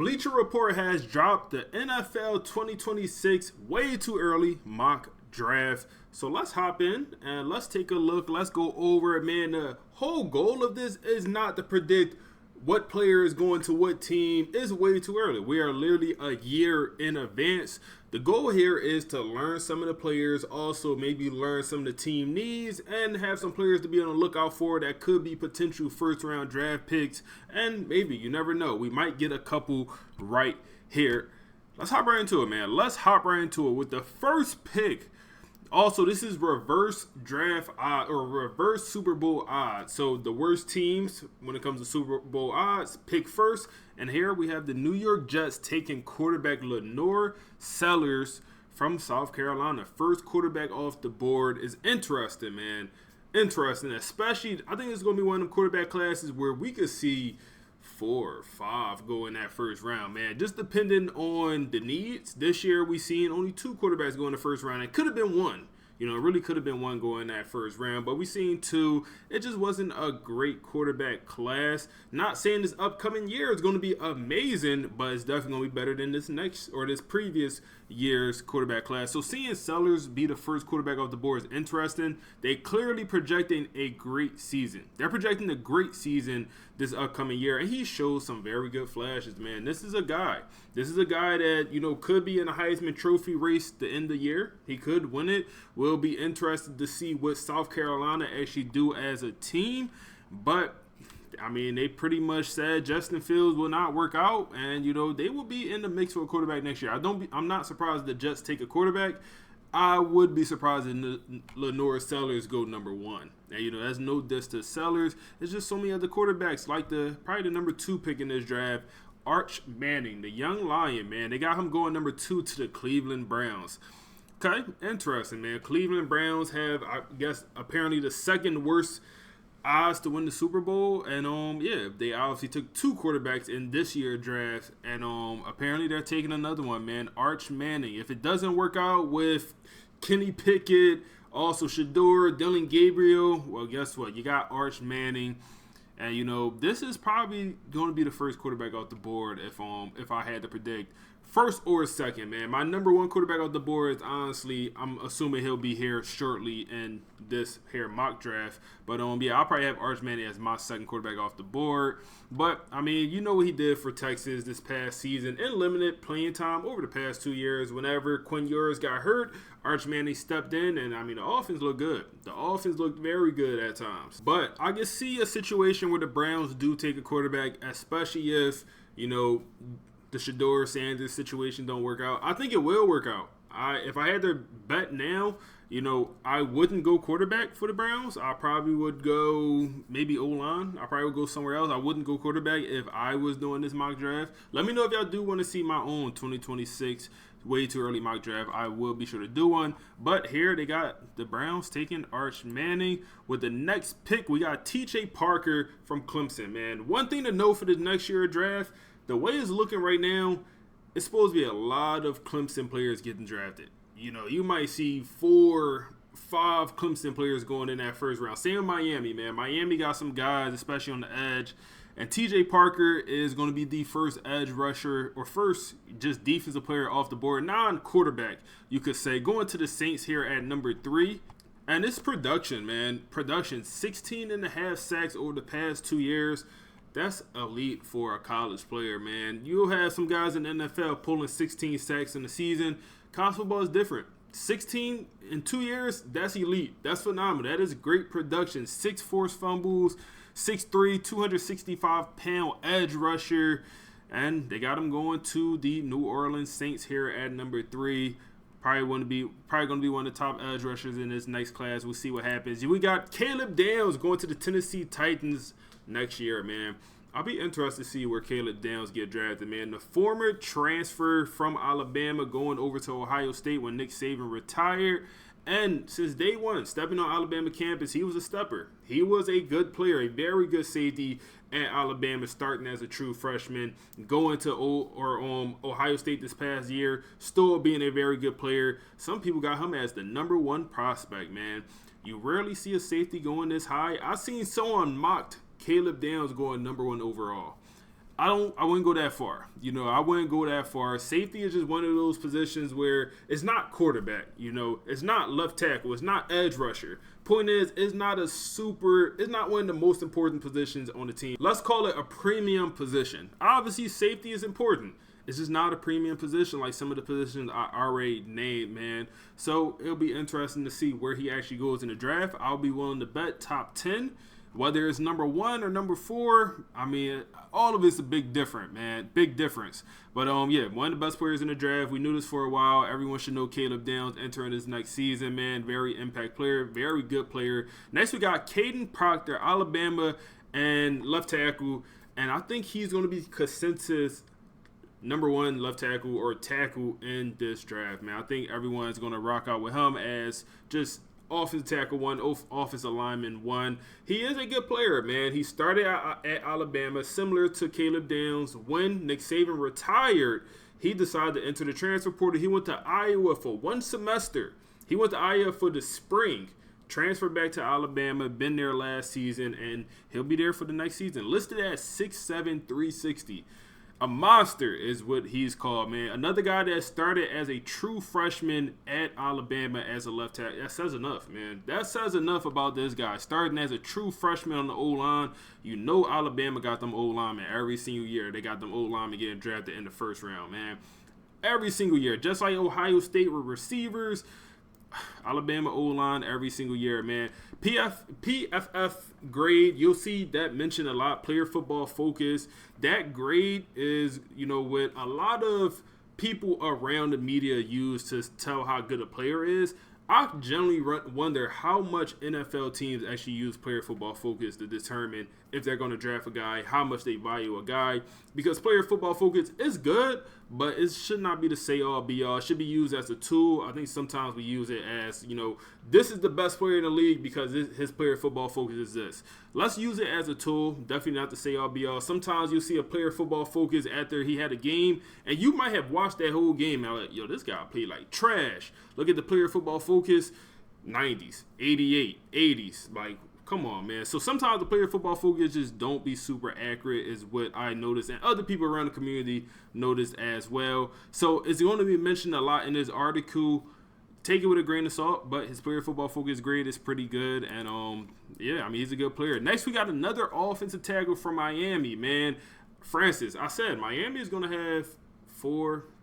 Bleacher Report has dropped the NFL 2026 way too early mock draft. So let's hop in and let's take a look. Let's go over it, man. The whole goal of this is not to predict what player is going to what team. Is way too early. We are literally a year in advance. The goal here is to learn some of the players, also maybe learn some of the team needs, and have some players to be on the lookout for that could be potential first round draft picks. And maybe, you never know, we might get a couple right here. Let's hop right into it, man. Let's hop right into it with the first pick. Also, this is reverse draft odds or reverse Super Bowl odds. So the worst teams when it comes to Super Bowl odds pick first. And here we have the New York Jets taking quarterback Lenore Sellers from South Carolina. First quarterback off the board is interesting, man. Interesting, especially I think it's going to be one of them quarterback classes where we could see 4 or 5 go in that first round, man. Just depending on the needs. This year we seen only 2 quarterbacks go in the first round. It could have been 1. You know, it really could have been 1 going in that first round, but we seen 2. It just wasn't a great quarterback class. Not saying this upcoming year is going to be amazing, but it's definitely going to be better than this next or this previous year's quarterback class. So seeing Sellers be the first quarterback off the board is interesting. They clearly projecting a great season. They're projecting a great season this upcoming year, and he shows some very good flashes, man. This is a guy that, you know, could be in a Heisman Trophy race the end of the year. He could win it. We'll be interested to see what South Carolina actually do as a team. But I mean, they pretty much said Justin Fields will not work out, and you know they will be in the mix for a quarterback next year. I'm not surprised the Jets take a quarterback. I would be surprised if Lenore Sellers go number 1. And you know that's no diss to Sellers. There's just so many other quarterbacks like probably the number 2 pick in this draft, Arch Manning, the young lion, man. They got him going number 2 to the Cleveland Browns. Okay, interesting, man. Cleveland Browns have, I guess, apparently the second worst odds to win the Super Bowl, and they obviously took 2 quarterbacks in this year's draft, and apparently they're taking another one, man. Arch Manning. If it doesn't work out with Kenny Pickett, also Shedeur, Dillon Gabriel, well, guess what? You got Arch Manning. And, you know, this is probably going to be the first quarterback off the board if I had to predict. First or second, man. My number 1 quarterback off the board is honestly, I'm assuming he'll be here shortly in this here mock draft. But, I'll probably have Arch Manning as my second quarterback off the board. But, I mean, you know what he did for Texas this past season in limited playing time over the past 2 years. Whenever Quinn Ewers got hurt, Arch Manning stepped in, and, I mean, the offense looked good. The offense looked very good at times. But I can see a situation where the Browns do take a quarterback, especially if, you know, the Shedeur Sanders situation don't work out. I think it will work out. If I had to bet now, you know, I wouldn't go quarterback for the Browns. I probably would go maybe O-line. I probably would go somewhere else. I wouldn't go quarterback if I was doing this mock draft. Let me know if y'all do want to see my own 2026 way too early mock draft. I will be sure to do one. But here they got the Browns taking Arch Manning. With the next pick, we got T.J. Parker from Clemson, man. One thing to know for the next year draft, the way it's looking right now, it's supposed to be a lot of Clemson players getting drafted. You know, you might see 4, 5 Clemson players going in that first round. Same with Miami, man. Miami got some guys, especially on the edge. And T.J. Parker is going to be the first edge rusher or first just defensive player off the board. Non-quarterback, you could say. Going to the Saints here at number 3. And this production, man. Production, 16.5 sacks over the past 2 years. That's elite for a college player, man. You'll have some guys in the NFL pulling 16 sacks in the season. College football is different. 16 in 2 years, that's elite. That's phenomenal. That is great production. 6 forced fumbles, 6'3", 265-pound edge rusher. And they got him going to the New Orleans Saints here at number 3. Probably going to be one of the top edge rushers in this next class. We'll see what happens. We got Caleb Downs going to the Tennessee Titans next year, man. I'll be interested to see where Caleb Downs get drafted, man. The former transfer from Alabama going over to Ohio State when Nick Saban retired. And since day one, stepping on Alabama campus, he was a stepper. He was a good player, a very good safety at Alabama, starting as a true freshman, going to Ohio State this past year, still being a very good player. Some people got him as the number 1 prospect, man. You rarely see a safety going this high. I've seen someone mocked Caleb Downs going number 1 overall. I wouldn't go that far. I wouldn't go that far. Safety is just one of those positions where it's not quarterback. It's not left tackle. It's not edge rusher. Point is, it's not one of the most important positions on the team. Let's call it a premium position. Obviously, safety is important. It's just not a premium position like some of the positions I already named, man. So it'll be interesting to see where he actually goes in the draft. I'll be willing to bet top 10. Whether it's number 1 or number 4, I mean, all of it's a big difference, man. Big difference. But, yeah, one of the best players in the draft. We knew this for a while. Everyone should know Caleb Downs entering this next season, man. Very impact player. Very good player. Next, we got Caden Proctor, Alabama, and left tackle. And I think he's going to be consensus number 1 left tackle or tackle in this draft, man. I think everyone's going to rock out with him as just offensive tackle 1, offensive lineman 1. He is a good player, man. He started at Alabama, similar to Caleb Downs. When Nick Saban retired, he decided to enter the transfer portal. He went to Iowa for 1 semester. He went to Iowa for the spring, transferred back to Alabama, been there last season, and he'll be there for the next season. Listed at 6'7", 360. A monster is what he's called, man. Another guy that started as a true freshman at Alabama as a left tackle. That says enough, man. That says enough about this guy. Starting as a true freshman on the O-line. Alabama got them O-linemen every single year. They got them O-linemen getting drafted in the first round, man. Every single year. Just like Ohio State with receivers, Alabama O-line every single year, man. PFF grade, you'll see that mentioned a lot. Player Football Focus. That grade is, what a lot of people around the media use to tell how good a player is. I generally wonder how much NFL teams actually use Player Football Focus to determine if they're going to draft a guy, how much they value a guy. Because Player Football Focus is good, but it should not be the say-all, be-all. It should be used as a tool. I think sometimes we use it as, this is the best player in the league because his Player Football Focus is this. Let's use it as a tool. Definitely not the say-all, be-all. Sometimes you'll see a Player Football Focus after he had a game, and you might have watched that whole game. Now, like, this guy played like trash. Look at the Player Football Focus, 90s, 88, 80s, like, come on, man. So sometimes the Player Football Focus just don't be super accurate is what I noticed, and other people around the community noticed as well. So it's going to be mentioned a lot in this article. Take it with a grain of salt, but his Player Football Focus grade is pretty good, and yeah, I mean, he's a good player. Next, we got another offensive tackle from Miami, man. Francis. I said Miami is going to have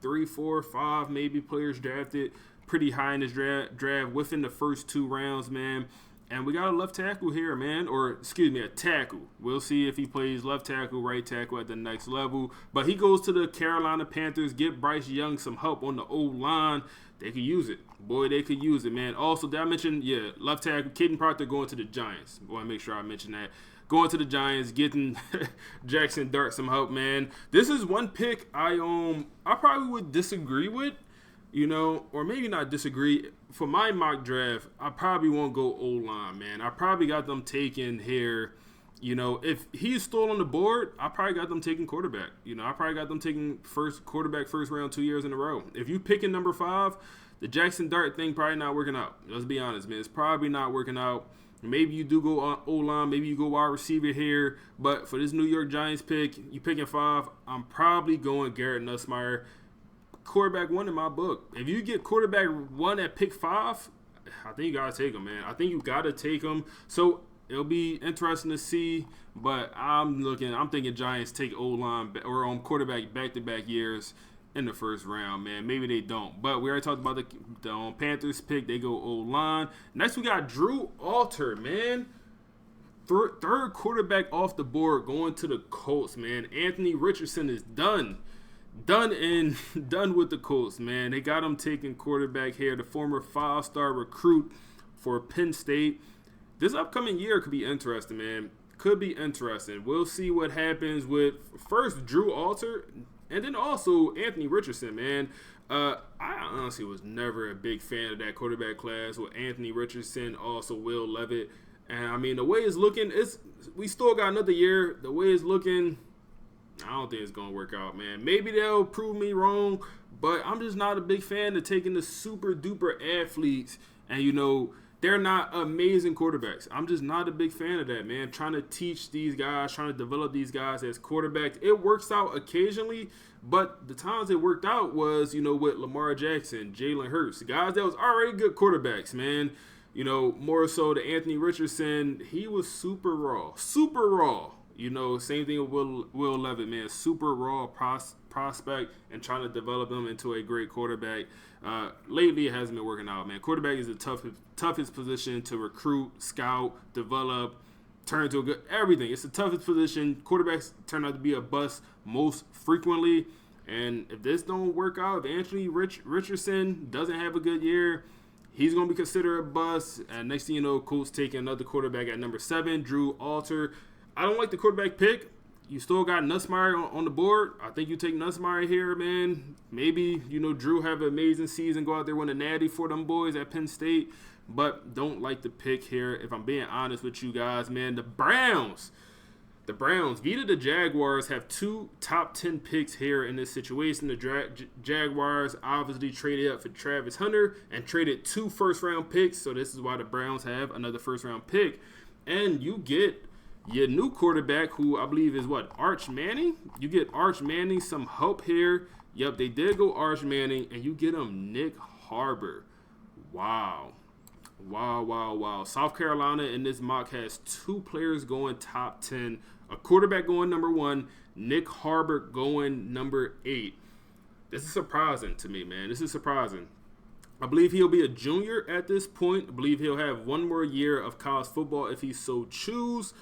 3, 4, 5 maybe players drafted pretty high in this draft within the first 2 rounds, man. And we got a left tackle here, man. Or, excuse me, a tackle. We'll see if he plays left tackle, right tackle at the next level. But he goes to the Carolina Panthers. Get Bryce Young some help on the O-line. They could use it. Boy, they could use it, man. Also, did I mention, left tackle, Caden Proctor going to the Giants. I want to make sure I mention that. Going to the Giants, getting Jackson Dart some help, man. This is one pick I probably would disagree with. Or maybe not disagree. For my mock draft, I probably won't go O-line, man. I probably got them taken here. If he's still on the board, I probably got them taking quarterback. I probably got them taking first round 2 years in a row. If you picking number 5, the Jackson Dart thing probably not working out. Let's be honest, man. It's probably not working out. Maybe you do go O-line. Maybe you go wide receiver here. But for this New York Giants pick, you picking 5, I'm probably going Garrett Nussmeier. Quarterback 1 in my book. If you get quarterback 1 at pick 5, I think you gotta take him, man. I think you gotta take him. So it'll be interesting to see. But I'm thinking Giants take O-line or quarterback back-to-back years in the first round, man. Maybe they don't. But we already talked about the Panthers pick. They go O-line. Next we got Drew Alter, man. Third quarterback off the board going to the Colts, man. Anthony Richardson is done with the Colts, man. They got him taking quarterback here, the former 5-star recruit for Penn State. This upcoming year could be interesting, man. Could be interesting. We'll see what happens with first Drew Alter and then also Anthony Richardson, man. I honestly was never a big fan of that quarterback class with Anthony Richardson, also Will Levitt. And I mean, the way it's looking, we still got another year. The way it's looking, I don't think it's going to work out, man. Maybe they'll prove me wrong, but I'm just not a big fan of taking the super duper athletes and, they're not amazing quarterbacks. I'm just not a big fan of that, man. Trying to teach these guys, trying to develop these guys as quarterbacks. It works out occasionally, but the times it worked out was, with Lamar Jackson, Jalen Hurts, guys that was already good quarterbacks, man. More so to Anthony Richardson, he was super raw. Super raw. Same thing with Will Levis, man. Super raw prospect and trying to develop him into a great quarterback. Lately, it hasn't been working out, man. Quarterback is the toughest position to recruit, scout, develop, turn into a good everything. It's the toughest position. Quarterbacks turn out to be a bust most frequently. And if this don't work out, if Anthony Richardson doesn't have a good year, he's going to be considered a bust. And next thing you know, Colts taking another quarterback at number 7, Drew Alter. I don't like the quarterback pick. You still got Nussmeier on the board. I think you take Nussmeier here, man. Maybe, Drew have an amazing season, go out there win a natty for them boys at Penn State. But don't like the pick here, if I'm being honest with you guys, man. The Browns, via the Jaguars, have 2 top 10 picks here in this situation. The Jaguars obviously traded up for Travis Hunter and traded 2 first-round picks. So this is why the Browns have another first-round pick. And you get your new quarterback, who I believe is Arch Manning. You get Arch Manning some help here. Yep, they did go Arch Manning, and you get him Nick Harbor. Wow. South Carolina in this mock has 2 players going top 10. A quarterback going number 1, Nick Harbor going number 8. This is surprising to me, man. This is surprising. I believe he'll be a junior at this point. I believe he'll have 1 more year of college football if he so choose.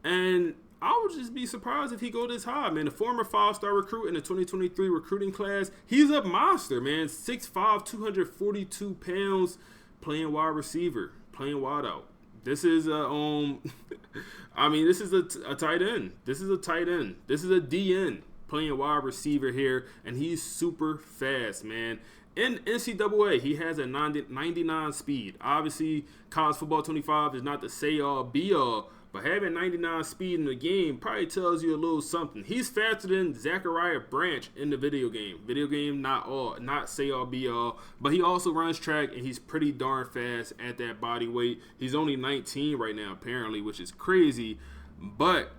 And I would just be surprised if he go this high, man. The former 5-star recruit in the 2023 recruiting class, he's a monster, man. 6'5", 242 pounds, playing wide receiver, playing wide out. This is this is a tight end. This is a tight end. This is a DN playing wide receiver here, and he's super fast, man. In NCAA, he has a 99 speed. Obviously, college football 25 is not the say-all, be-all, but having 99 speed in the game probably tells you a little something. He's faster than Zachariah Branch in the video game. Video game, not say-all, be-all, but he also runs track, and he's pretty darn fast at that body weight. He's only 19 right now, apparently, which is crazy, but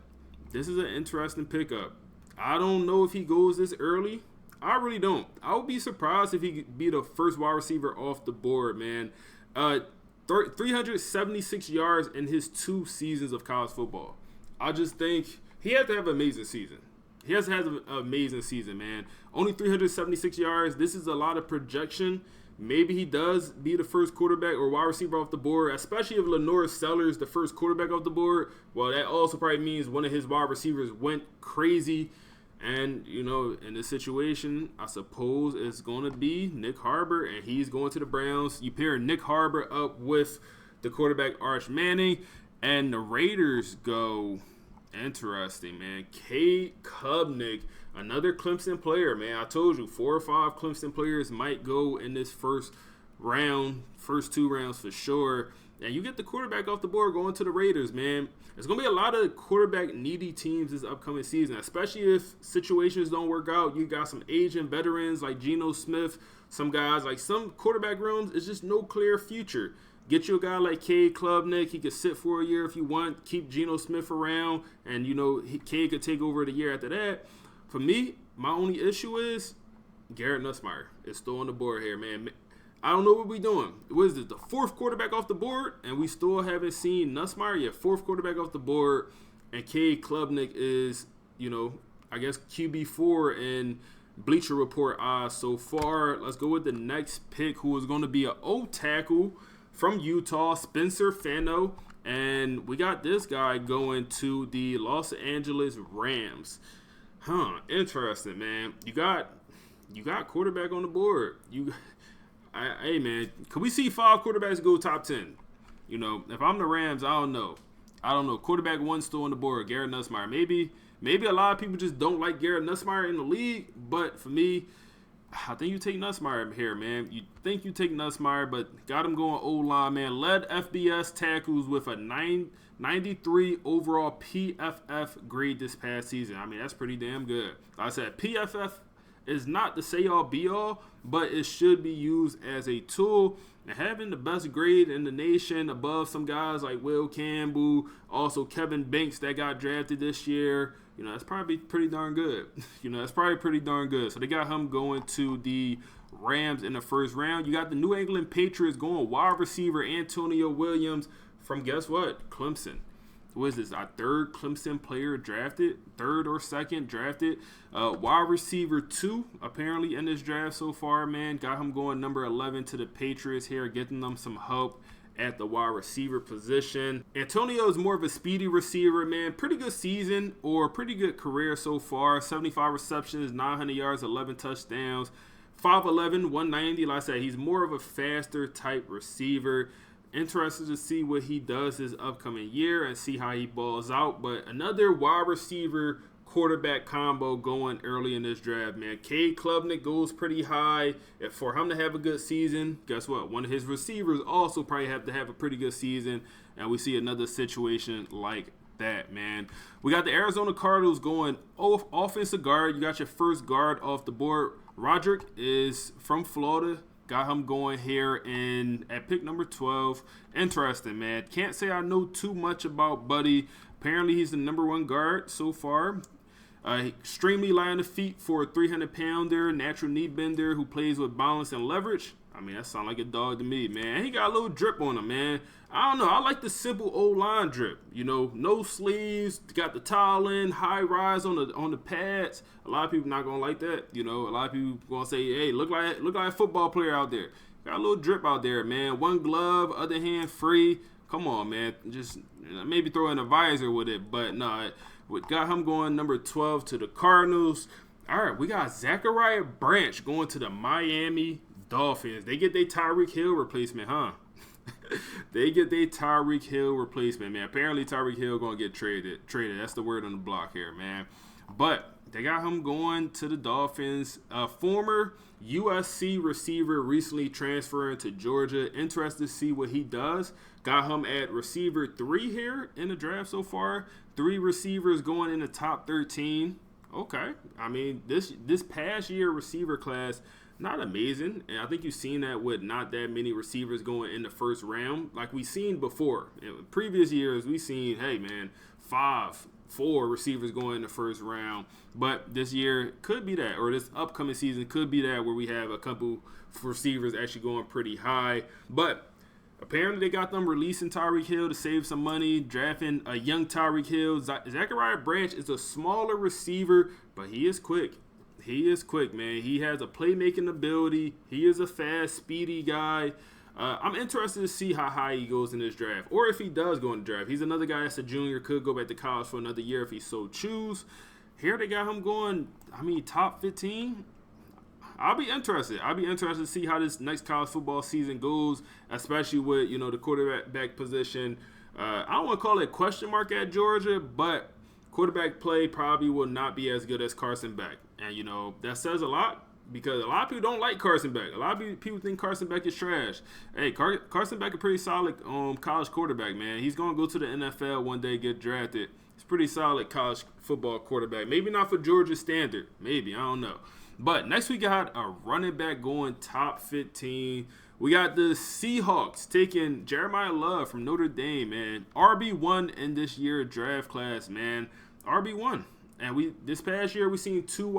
this is an interesting pickup. I don't know if he goes this early. I really don't. I would be surprised if he could be the first wide receiver off the board, man. 376 yards in his 2 seasons of college football. I just think he has to have an amazing season. He has to have an amazing season, man. Only 376 yards. This is a lot of projection. Maybe he does be the first quarterback or wide receiver off the board, especially if Lenore Sellers the first quarterback off the board. Well, that also probably means one of his wide receivers went crazy. And, in this situation, I suppose it's going to be Nick Harbor, and he's going to the Browns. You pair Nick Harbor up with the quarterback Arch Manning, and the Raiders go interesting, man. Cade Klubnik, another Clemson player, man. I told you, 4 or 5 Clemson players might go in this first 2 rounds for sure. And you get the quarterback off the board going to the Raiders, man. There's going to be a lot of quarterback-needy teams this upcoming season, especially if situations don't work out. You got some aging veterans like Geno Smith, some guys like some quarterback rooms. It's just no clear future. Get you a guy like Cade Klubnik. He could sit for a year if you want. Keep Geno Smith around, and, Cade could take over the year after that. For me, my only issue is Garrett Nussmeier is still on the board here, man. I don't know what we're doing. What is it, the 4th quarterback off the board, and we still haven't seen Nussmeier yet? 4th quarterback off the board, and Cade Klubnik is, I guess QB4 in Bleacher Report odds so far. Let's go with the next pick, who is going to be an old tackle from Utah, Spencer Fano, and we got this guy going to the Los Angeles Rams. Interesting, man. You got quarterback on the board. Hey, man, could we see 5 quarterbacks go top 10? If I'm the Rams, I don't know. Quarterback 1 still on the board, Garrett Nussmeier. Maybe a lot of people just don't like Garrett Nussmeier in the league, but for me, I think you take Nussmeier here, man. You think you take Nussmeier, but got him going O-line, man. Led FBS tackles with a 93 overall PFF grade this past season. I mean, that's pretty damn good. Like I said, PFF is not the say all be all, but it should be used as a tool. And having the best grade in the nation above some guys like Will Campbell, also Kevin Banks that got drafted this year, that's probably pretty darn good. That's probably pretty darn good. So they got him going to the Rams in the first round. You got the New England Patriots going wide receiver Antonio Williams from, guess what, Clemson. What is this, our third Clemson player drafted, third or second drafted, wide receiver 2 apparently in this draft so far, man. Got him going number 11 to the Patriots here, getting them some help at the wide receiver position. Antonio is more of a speedy receiver, man. Pretty good season, or pretty good career so far. 75 receptions, 900 yards, 11 touchdowns, 5'11", 190. Like I said, he's more of a faster type receiver. Interested to see what he does this upcoming year and see how he balls out. But another wide receiver quarterback combo going early in this draft, man. Cade Klubnik goes pretty high. If for him to have a good season, guess what? One of his receivers also probably have to have a pretty good season. And we see another situation like that, man. We got the Arizona Cardinals going offensive guard. You got your first guard off the board. Roderick is from Florida. Got him going here at pick number 12. Interesting, man. Can't say I know too much about Buddy. Apparently, he's the number 1 guard so far. Extremely light on the feet for a 300-pounder, natural knee bender who plays with balance and leverage. I mean, that sounds like a dog to me, man. And he got a little drip on him, man. I don't know. I like the simple O-line drip. No sleeves. Got the towel in, high rise on the pads. A lot of people not gonna like that. A lot of people gonna say, "Hey, look like a football player out there." Got a little drip out there, man. One glove, other hand free. Come on, man. Just maybe throw in a visor with it, but no. We got him going number 12 to the Cardinals. All right, we got Zachariah Branch going to the Miami Dolphins. They get their Tyreek Hill replacement, huh? They get their Tyreek Hill replacement, man. Apparently Tyreek Hill gonna get traded. That's the word on the block here, man. But they got him going to the Dolphins. Former USC receiver recently transferring to Georgia. Interested to see what he does. Got him at receiver 3 here in the draft so far. 3 receivers going in the top 13. Okay. I mean, this past year receiver class, not amazing. And I think you've seen that with not that many receivers going in the first round. Like we've seen before. In previous years, we've seen, hey, man, 4 receivers going in the first round. But this year could be that, or this upcoming season could be that, where we have a couple receivers actually going pretty high. But apparently they got them releasing Tyreek Hill to save some money, drafting a young Tyreek Hill. Zachariah Branch is a smaller receiver, but he is quick. He is quick, man. He has a playmaking ability. He is a fast, speedy guy. I'm interested to see how high he goes in this draft, or if he does go in the draft. He's another guy that's a junior, could go back to college for another year if he so choose. Here they got him going, top 15. I'll be interested. To see how this next college football season goes, especially with, the quarterback position. I don't want to call it a question mark at Georgia, but quarterback play probably will not be as good as Carson Beck. And, that says a lot, because a lot of people don't like Carson Beck. A lot of people think Carson Beck is trash. Hey, Carson Beck is a pretty solid college quarterback, man. He's going to go to the NFL one day, get drafted. He's pretty solid college football quarterback. Maybe not for Georgia standard. Maybe. I don't know. But next we got a running back going top 15. We got the Seahawks taking Jeremiah Love from Notre Dame, man. RB1 in this year draft class, man. RB1. And this past year we seen two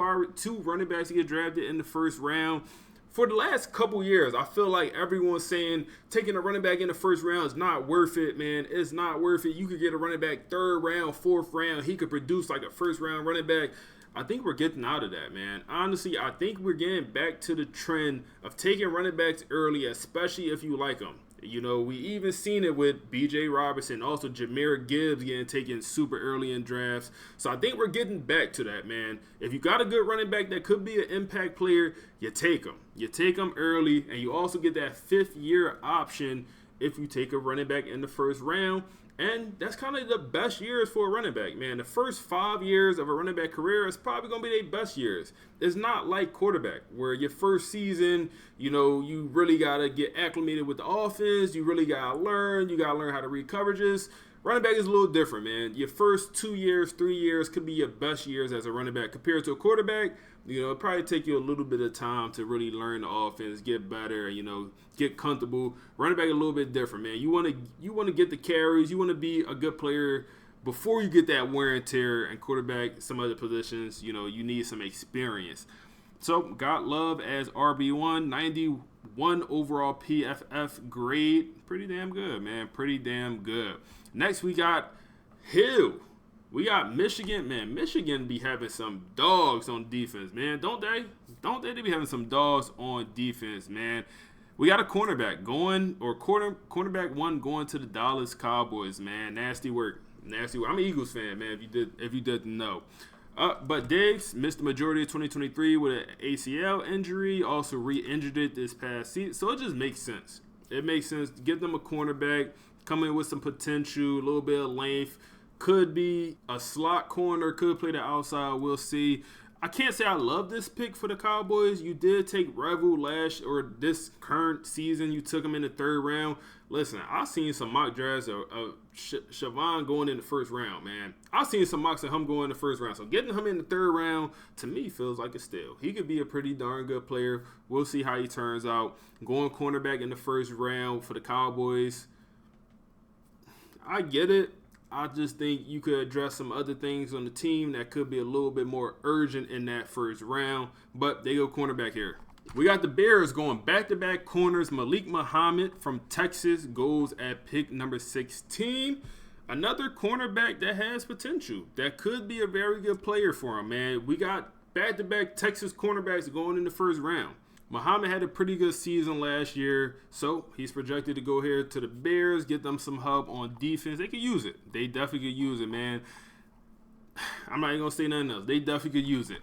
running backs get drafted in the first round. For the last couple years, I feel like everyone's saying taking a running back in the first round is not worth it, man. It's not worth it. You could get a running back 3rd round, 4th round. He could produce like a 1st round running back. I think we're getting out of that, man. Honestly, I think we're getting back to the trend of taking running backs early, especially if you like them. We even seen it with B.J. Robinson, also Jahmyr Gibbs getting taken super early in drafts. So I think we're getting back to that, man. If you got a good running back that could be an impact player, you take them. You take them early, and you also get that 5th-year option if you take a running back in the 1st round. And that's kind of the best years for a running back, man. The first 5 years of a running back career is probably going to be their best years. It's not like quarterback, where your first season, you really got to get acclimated with the offense. You really got to learn. You got to learn how to read coverages. Running back is a little different, man. Your first 2 years, 3 years could be your best years as a running back compared to a quarterback. It probably take you a little bit of time to really learn the offense, get better, get comfortable. Running back a little bit different, man. You want to get the carries. You want to be a good player before you get that wear and tear. And quarterback, some other positions, you need some experience. So got Love as RB1, 91 overall PFF grade. Pretty damn good, man. Pretty damn good. Next we got Hill. We got Michigan, man. Michigan be having some dogs on defense, man. Don't they? They be having some dogs on defense, man. We got a cornerback cornerback one going to the Dallas Cowboys, man. Nasty work. I'm an Eagles fan, man. If you didn't know. But Diggs missed the majority of 2023 with an ACL injury. Also re-injured it this past season. So it just makes sense. It makes sense to get them a cornerback, come in with some potential, a little bit of length. Could be a slot corner, could play the outside. We'll see. I can't say I love this pick for the Cowboys. You did take Revel this current season. You took him in the 3rd round. Listen, I've seen some mock drafts of Siobhan going in the 1st round, man. I've seen some mocks of him going in the 1st round. So getting him in the 3rd round, to me, feels like a steal. He could be a pretty darn good player. We'll see how he turns out. Going cornerback in the 1st round for the Cowboys, I get it. I just think you could address some other things on the team that could be a little bit more urgent in that 1st round. But they go cornerback here. We got the Bears going back-to-back corners. Malik Muhammad from Texas goes at pick number 16. Another cornerback that has potential. That could be a very good player for him, man. We got back-to-back Texas cornerbacks going in the 1st round. Muhammad had a pretty good season last year, so he's projected to go here to the Bears, get them some help on defense. They could use it. They definitely could use it, man. I'm not even going to say nothing else. They definitely could use it.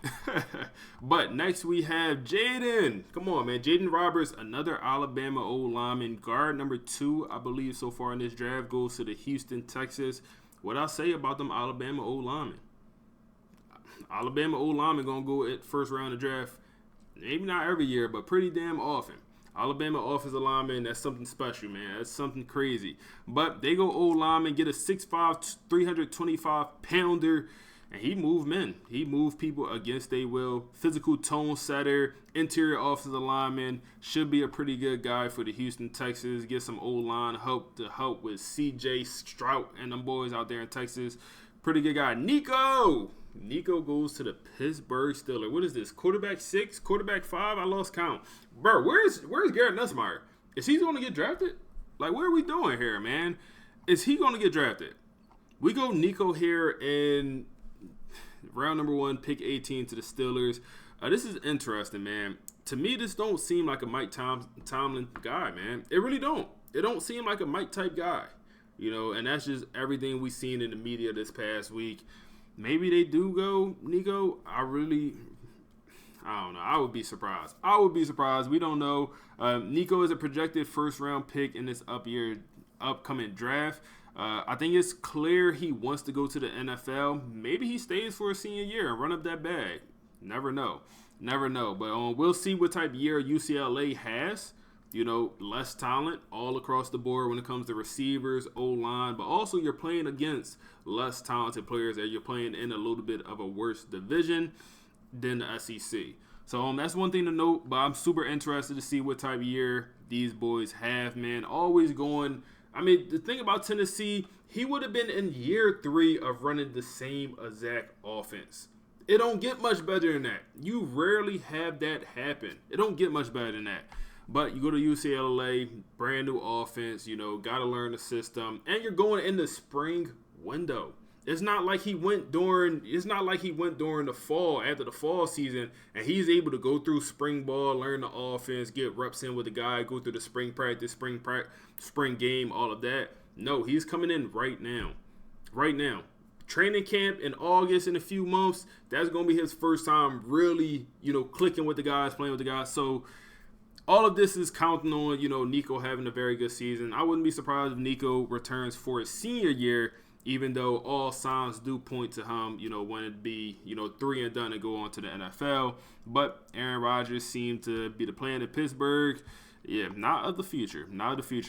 But next we have Jaden. Come on, man. Jaden Roberts, another Alabama O-lineman. Guard number 2, I believe, so far in this draft, goes to the Houston, Texas. What I say about them Alabama O-linemen? Alabama O-linemen going to go at 1st round of draft. Maybe not every year, but pretty damn often. Alabama offensive lineman, that's something special, man. That's something crazy. But they go old lineman, get a 6'5", 325-pounder, and he moved men. He moved people against their will. Physical tone setter, interior offensive lineman. Should be a pretty good guy for the Houston Texans. Get some old line help with C.J. Stroud and them boys out there in Texas. Pretty good guy. Nico goes to the Pittsburgh Steelers. What is this? Quarterback 6? Quarterback 5? I lost count. Bro, where's Garrett Nussmeier? Is he going to get drafted? Like, what are we doing here, man? Is he going to get drafted? We go Nico here in round number 1, pick 18 to the Steelers. This is interesting, man. To me, this don't seem like a Mike Tomlin guy, man. It really don't. It don't seem like a Mike type guy. And that's just everything we've seen in the media this past week. Maybe they do go Nico. I don't know. I would be surprised. We don't know. Nico is a projected 1st round pick in this upcoming draft. I think it's clear he wants to go to the NFL. Maybe he stays for a senior year and run up that bag. Never know. But we'll see what type of year UCLA has. Less talent all across the board when it comes to receivers, O-line, but also you're playing against less talented players that you're playing in a little bit of a worse division than the SEC. So that's one thing to note, but I'm super interested to see what type of year these boys have, man. Always going. I mean, the thing about Tennessee, he would have been in year 3 of running the same exact offense. It don't get much better than that. You rarely have that happen. It don't get much better than that. But you go to UCLA, brand new offense, got to learn the system. And you're going in the spring window. It's not like he went during the fall, after the fall season, and he's able to go through spring ball, learn the offense, get reps in with the guy, go through the spring practice, spring game, all of that. No, he's coming in right now. Training camp in August in a few months, that's going to be his first time really, clicking with the guys, playing with the guys. So all of this is counting on, Nico having a very good season. I wouldn't be surprised if Nico returns for his senior year, even though all signs do point to him, when it'd be, 3 and done and go on to the NFL. But Aaron Rodgers seemed to be the plan in Pittsburgh. Yeah, not of the future,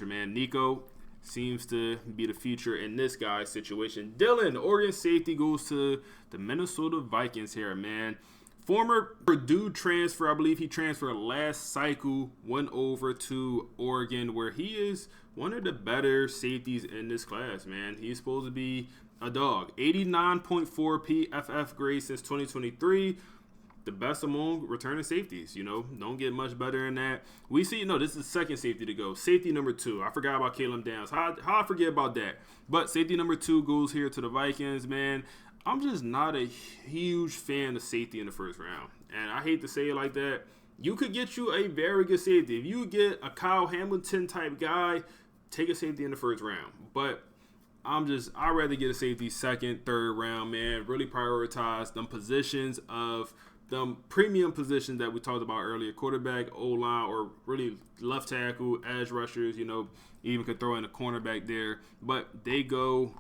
man. Nico seems to be the future in this guy's situation. Dylan, Oregon safety, goes to the Minnesota Vikings here, man. Former Purdue transfer, I believe he transferred last cycle, went over to Oregon, where he is one of the better safeties in this class, man. He's supposed to be a dog. 89.4 PFF grade since 2023. The best among returning safeties, don't get much better than that. We see, this is the second safety to go. Safety number 2. I forgot about Caleb Downs. How I forget about that? But safety number 2 goes here to the Vikings, man. I'm just not a huge fan of safety in the first round. And I hate to say it like that. You could get you a very good safety. If you get a Kyle Hamilton type guy, take a safety in the first round. But I'd rather get a safety second, third round, man. Really prioritize them positions of them premium positions that we talked about earlier. Quarterback, O-line, or really left tackle, edge rushers, even could throw in a cornerback there. But they go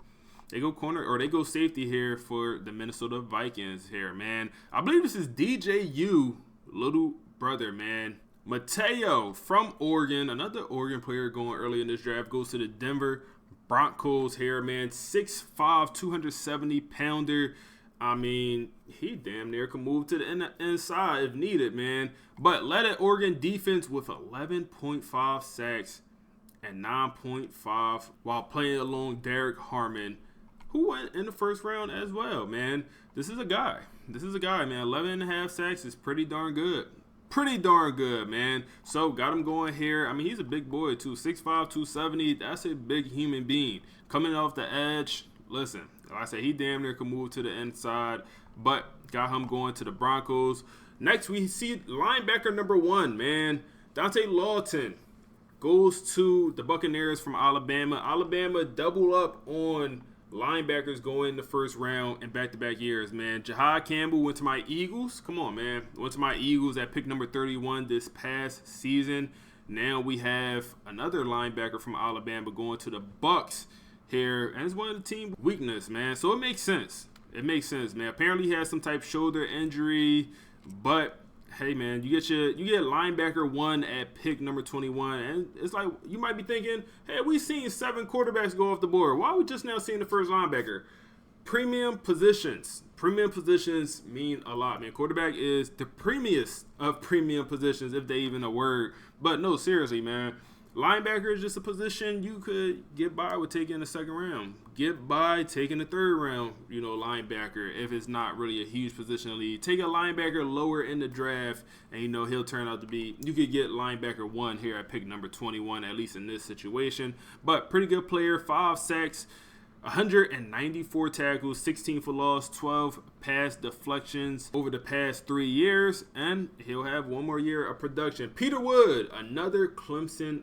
corner, or they go safety here for the Minnesota Vikings here, man. I believe this is DJU, little brother, man. Mateo from Oregon, another Oregon player going early in this draft, goes to the Denver Broncos here, man. 6'5", 270-pounder. I mean, he damn near can move to the inside if needed, man. But led an Oregon defense with 11.5 sacks and 9.5 while playing along Derek Harmon, who went in the first round as well, man. This is a guy, man. 11.5 sacks is pretty darn good. Pretty darn good, man. So, got him going here. I mean, he's a big boy, too. 6'5", 270. That's a big human being. Coming off the edge, listen, like I said, he damn near can move to the inside, but got him going to the Broncos. Next, we see linebacker number 1, man. Dante Lawton goes to the Buccaneers from Alabama. Alabama double up on linebackers going in the first round in back-to-back years, man. Jahad Campbell went to my Eagles. Come on, man. Went to my Eagles at pick number 31 this past season. Now we have another linebacker from Alabama going to the Bucs here, and it's one of the team weakness, man. So it makes sense. It makes sense, man. Apparently he has some type of shoulder injury, but hey, man, you get linebacker 1 at pick number 21, and it's like you might be thinking, hey, we've seen 7 quarterbacks go off the board. Why are we just now seeing the first linebacker? Premium positions mean a lot, man. Quarterback is the premiumest of premium positions, if they even a word. But no, seriously, man. Linebacker is just a position you could get by with taking in the second round. Get by taking the third round, linebacker, if it's not really a huge position in the league. Take a linebacker lower in the draft, and, he'll turn out to be, you could get linebacker 1 here at pick number 21, at least in this situation. But pretty good player, 5 sacks, 194 tackles, 16 for loss, 12 pass deflections over the past 3 years, and he'll have one more year of production. Peter Wood, another Clemson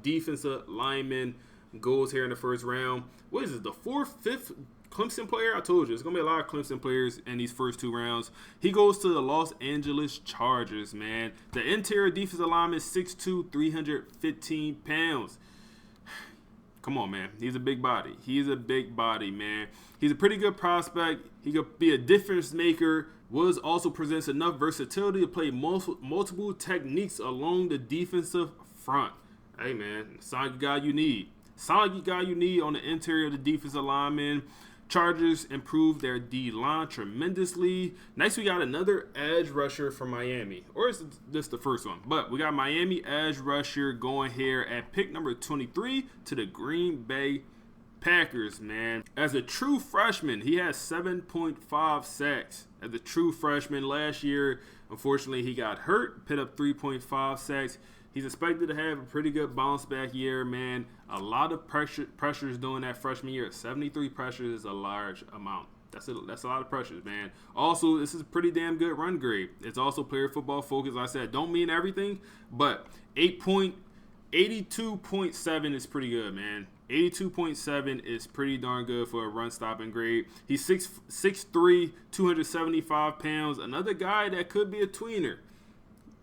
defensive lineman, goes here in the first round. What is it, the 4th, 5th Clemson player? I told you, it's going to be a lot of Clemson players in these first 2 rounds. He goes to the Los Angeles Chargers, man. The interior defensive lineman is 6'2", 315 pounds. Come on, man. He's a big body. He's a big body, man. He's a pretty good prospect. He could be a difference maker. Woods also presents enough versatility to play multiple techniques along the defensive front. Hey, man, solid guy you need. Solid guy you need on the interior of the defensive lineman. Chargers improved their D-line tremendously. Next, we got another edge rusher from Miami. Or is this the first one? But we got Miami edge rusher going here at pick number 23 to the Green Bay Packers, man. As a true freshman, he has 7.5 sacks. As a true freshman last year, unfortunately, he got hurt. Put up 3.5 sacks. He's expected to have a pretty good bounce back year, man. A lot of pressures during that freshman year. 73 pressures is a large amount. That's a lot of pressures, man. Also, this is a pretty damn good run grade. It's also player football focus. Like I said, don't mean everything, but 82.7 is pretty good, man. 82.7 is pretty darn good for a run stopping grade. He's 6'3", 275 pounds. Another guy that could be a tweener.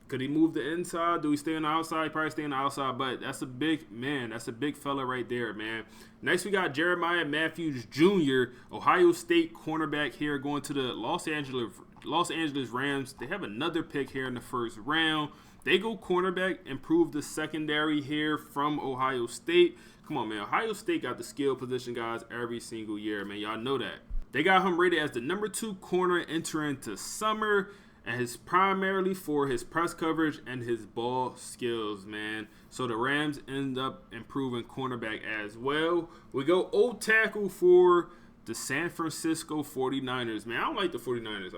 Could he move the inside? Do he stay on the outside? Probably stay on the outside, but that's a big man. That's a big fella right there, man. Next, we got Jeremiah Matthews Jr., Ohio State cornerback here, going to the Los Angeles Rams. They have another pick here in the first round. They go cornerback, improve the secondary here from Ohio State. Come on, man. Ohio State got the skill position guys every single year, man. Y'all know that. They got him rated as the number 2 corner entering into summer, and his primarily for his press coverage and his ball skills, man. So the Rams end up improving cornerback as well. We go old tackle for the San Francisco 49ers, man. I don't like the 49ers.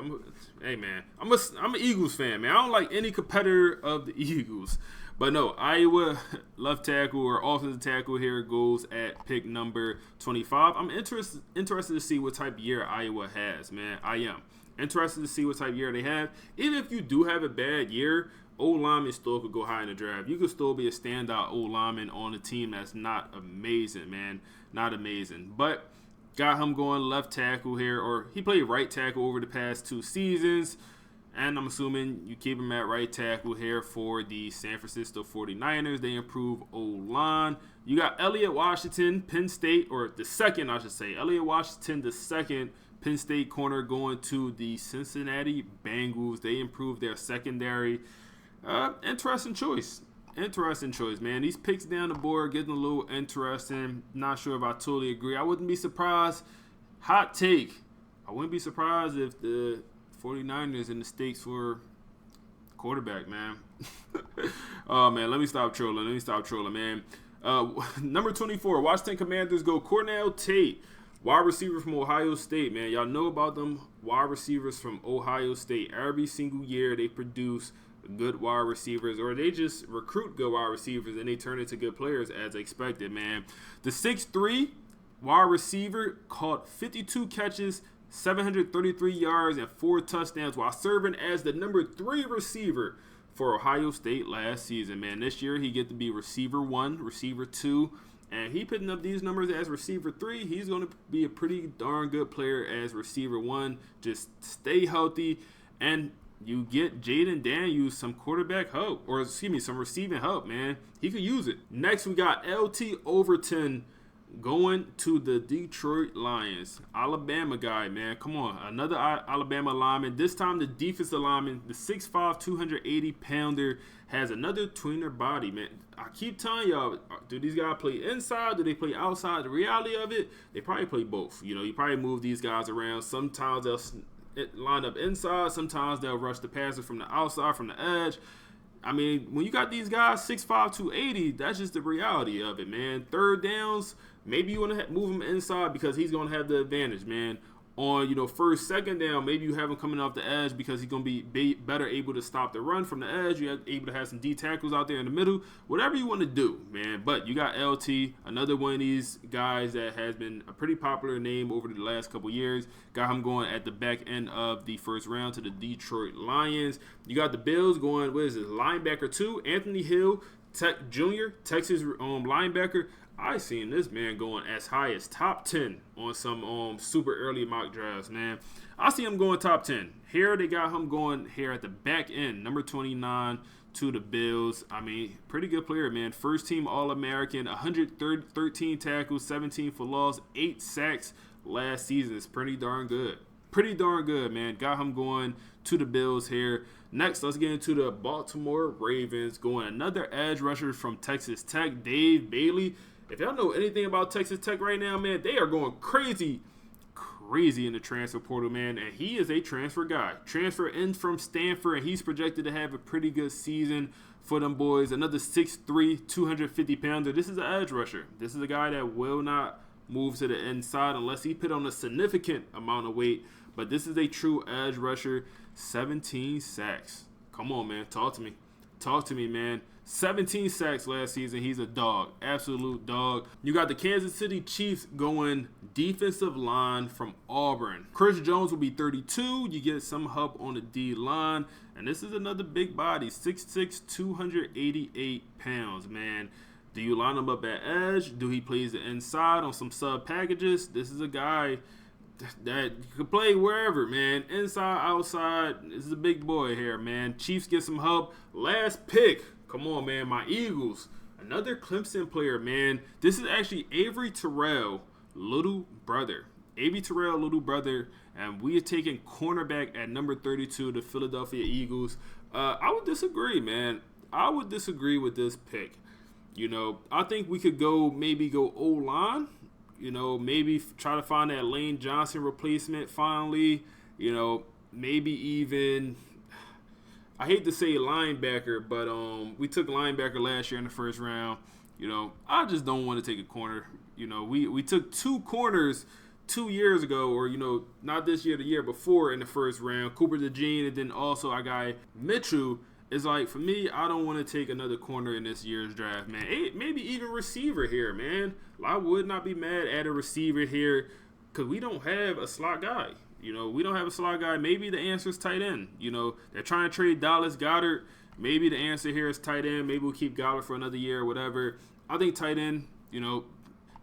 I'm an Eagles fan, man. I don't like any competitor of the Eagles. But no, Iowa left tackle or offensive tackle here goes at pick number 25. I'm interested to see what type of year Iowa has, man. I am interested to see what type of year they have. Even if you do have a bad year, O-lineman still could go high in the draft. You could still be a standout O-lineman on a team that's not amazing, man. Not amazing. But got him going left tackle here, or he played right tackle over the past 2 seasons. And I'm assuming you keep him at right tackle here for the San Francisco 49ers. They improve O-line. You got Elliott Washington, Penn State, or the second, I should say. Elliott Washington, the second Penn State corner, going to the Cincinnati Bengals. They improve their secondary. Interesting choice, man. These picks down the board getting a little interesting. Not sure if I totally agree. I wouldn't be surprised. Hot take. I wouldn't be surprised if the 49ers in the stakes for quarterback, man. Oh, man, let me stop trolling, man. Number 24, Washington Commanders go Cornell Tate, wide receiver from Ohio State, man. Y'all know about them wide receivers from Ohio State. Every single year they produce good wide receivers, or they just recruit good wide receivers and they turn into good players as expected, man. The 6'3" wide receiver caught 52 catches, 733 yards, and 4 touchdowns while serving as the number 3 receiver for Ohio State last season, man. This year he get to be receiver 1, receiver 2, and he putting up these numbers as receiver 3. He's going to be a pretty darn good player as receiver 1. Just stay healthy, and you get Jaden Daniels some quarterback help, or some receiving help, man. He could use it. Next, we got LT Overton going to the Detroit Lions. Alabama guy, man. Come on. Another Alabama lineman. This time the defensive lineman, the 6'5", 280-pounder, has another tweener body, man. I keep telling y'all, do these guys play inside? Do they play outside? The reality of it, they probably play both. You know, you probably move these guys around. Sometimes they'll line up inside. Sometimes they'll rush the passer from the outside, from the edge. I mean, when you got these guys 6'5", 280, that's just the reality of it, man. Third downs, maybe you want to move him inside because he's going to have the advantage, man. On, first, second down, maybe you have him coming off the edge because he's going to be better able to stop the run from the edge. You're able to have some D tackles out there in the middle. Whatever you want to do, man. But you got LT, another one of these guys that has been a pretty popular name over the last couple years. Got him going at the back end of the first round to the Detroit Lions. You got the Bills going, linebacker 2, Anthony Hill, Jr., Texas linebacker. I seen this man going as high as top 10 on some super early mock drafts, man. I see him going top 10. Here they got him going here at the back end, number 29 to the Bills. I mean, pretty good player, man. First team All-American, 113 tackles, 17 for loss, 8 sacks last season. It's pretty darn good. Pretty darn good, man. Got him going to the Bills here. Next, let's get into the Baltimore Ravens. Going another edge rusher from Texas Tech, Dave Bailey. If y'all know anything about Texas Tech right now, man, they are going crazy in the transfer portal, man. And he is a transfer guy. Transfer in from Stanford, and he's projected to have a pretty good season for them boys. Another 6'3", 250-pounder. This is an edge rusher. This is a guy that will not move to the inside unless he put on a significant amount of weight. But this is a true edge rusher. 17 sacks. Come on, man. Talk to me, man. 17 sacks last season. He's a dog. Absolute dog. You got the Kansas City Chiefs going defensive line from Auburn. Chris Jones will be 32. You get some help on the D line. And this is another big body. 6'6", 288 pounds, man. Do you line him up at edge? Do he plays the inside on some sub packages? This is a guy that could play wherever, man. Inside, outside. This is a big boy here, man. Chiefs get some help. Last pick. Come on, man. My Eagles. Another Clemson player, man. This is actually Avery Terrell, little brother. Avery Terrell, little brother. And we are taking cornerback at number 32, the Philadelphia Eagles. I would disagree, man. I would disagree with this pick. I think we could maybe go O-line. You know, maybe try to find that Lane Johnson replacement finally. You know, maybe even, I hate to say linebacker, but we took linebacker last year in the first round. You know, I just don't want to take a corner. You know, we took 2 corners 2 years ago, or, you know, not this year, the year before in the first round. Cooper DeJean, and then also our guy Mitchell. Is like, for me, I don't want to take another corner in this year's draft, man. Hey, maybe even receiver here, man. I would not be mad at a receiver here because we don't have a slot guy. You know, we don't have a slot guy. Maybe the answer is tight end. You know, they're trying to trade Dallas Goedert. Maybe the answer here is tight end. Maybe we'll keep Goedert for another year or whatever. I think tight end, you know,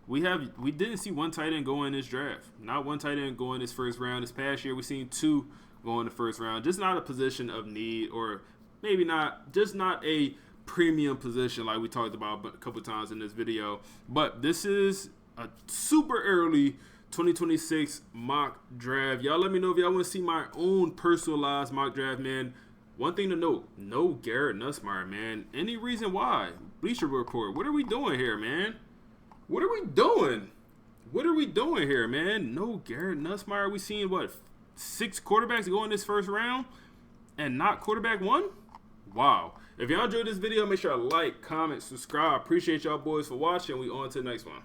we didn't see one tight end go in this draft. Not one tight end go in this first round. This past year, we've seen 2 go in the first round. Just not a position of need, or maybe not, just not a premium position like we talked about a couple times in this video. But this is a super early 2026 mock draft. Y'all let me know if y'all want to see my own personalized mock draft, man. One thing to note, no Garrett Nussmeier, man. Any reason why? Bleacher Report, what are we doing here, man? What are we doing? What are we doing here, man? No Garrett Nussmeier. We seen, what, 6 quarterbacks go in this first round and not quarterback 1? Wow. If y'all enjoyed this video, make sure to like, comment, subscribe. Appreciate y'all boys for watching. We on to the next one.